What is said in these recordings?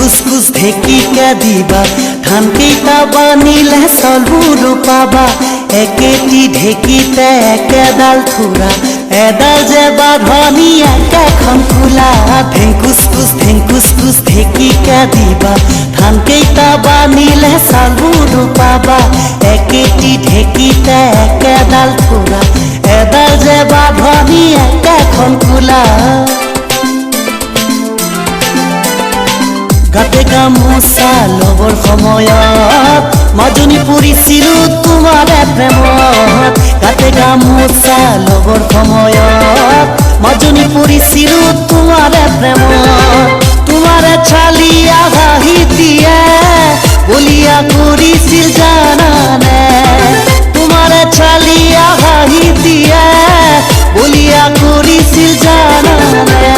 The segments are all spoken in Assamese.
কুচকুচ ঢেঁকীকে দিবা ধান কেইটা বানিলে চলবোৰ পাবা একেটি ঢেঁকীতে একেডাল থোৰা এডাল যে বাঁধনি একেখন খোলা কুচকুচ ঢেঁকীকে দিবা ধান কেইটা বানিলে চলবোৰ পাবা একেটি ঢেঁকীতে একেডাল থোৰা এডাল যে বাঁধনি একেখন খোলা গাতে গামোচা লবৰ সময়ত মাজনী পৰিছিলো তোমাৰে প্ৰেমত গাতে গামোচা লবৰ সময়ত মাজনী পৰিছিলো তোমাৰে প্ৰেমত তোমাৰে চালিয়া হাঁহি দিয়ে বলিয়া কৰিছিল জানানে তোমাৰে চালিয়া হাঁহি দিয়ে বলিয়া কৰিছিল জানানে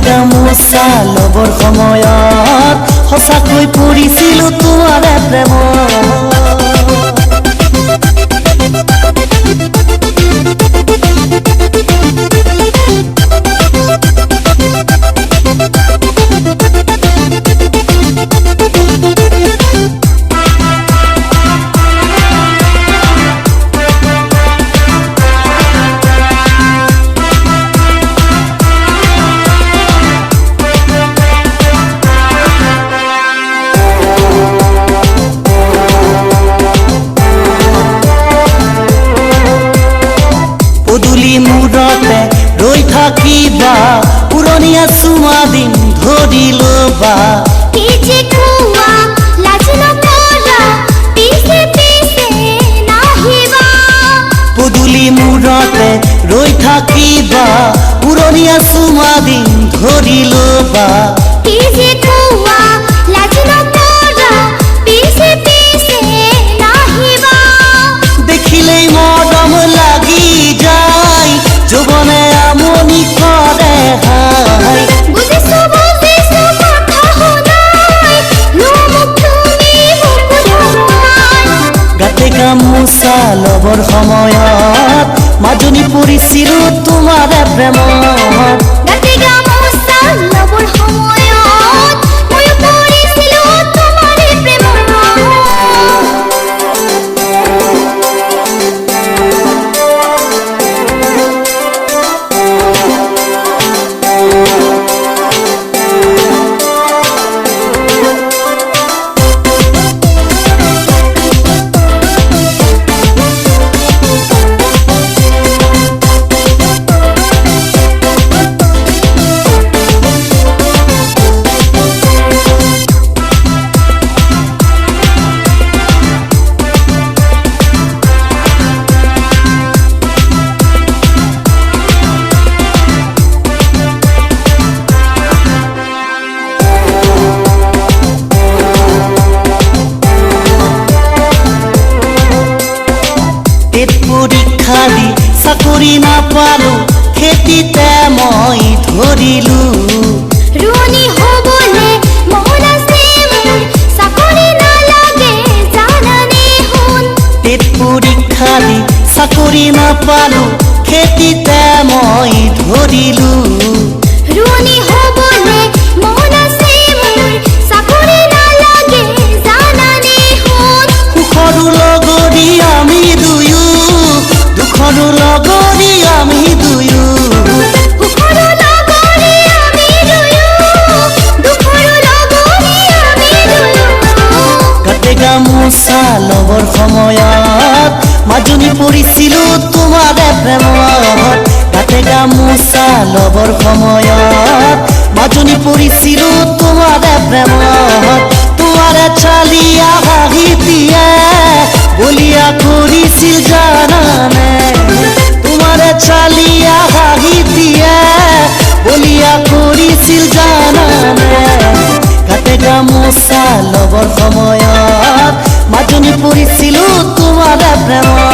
গামোচা লবৰ সময়ত সঁচাকৈ পৰিছিলো তোমাৰে প্ৰেমত পদূলি মূৰতে ৰৈ থাকিবা পুৰণীয়া চুমা দিন ধৰি ল'বা পদূলি মূৰতে ৰৈ থাকিবা পুৰণীয়া চুমা দিন ধৰি ল'বা দেখিলেই মৰম লাগি যায় যৌৱনে আমনি কৰে হাই গাতে গামোচা লবৰ সময়ত মাজনী পৰিছিলো তোমাৰে প্ৰেমত গাতে গামোচা লবৰ সময়ত ময়ো পৰিছিলো তোমাৰে প্ৰেমত পৰীক্ষা দি চাকৰি নাপালো খেতিতে মই ধৰিলো ৰোৱনী হ'বলে মন আছে মোৰ চাকৰি নালাগে জানানে শুন টেট পৰীক্ষা দি চাকৰি নাপালো খেতিতে মই ধৰিলো ৰোৱনী হ'বলে মন আছে মোৰ চাকৰি নালাগে জানানে শুন সুখৰো লগৰী আমি দুয়ো দুখৰো লগৰী আমি দুয়ো গাতে গামোচা গামোচা লবৰ সময়ত মাজনী পৰিছিলো তোমাৰে প্ৰেমত গাতে গামোচা লবৰ সময়ত মাজনী পৰিছিলো তোমাৰে প্ৰেমত তোমাৰে চালিয়া হাঁহিটিয়ে বলিয়া কৰিছিল জানানে তোমাৰে চালিয়া হাঁহিটিয়ে বলিয়া কৰিছিল জানানে গাতে গামোচা লবৰ সময়ত মাজনী পৰিছিলো তোমাৰে প্ৰেমত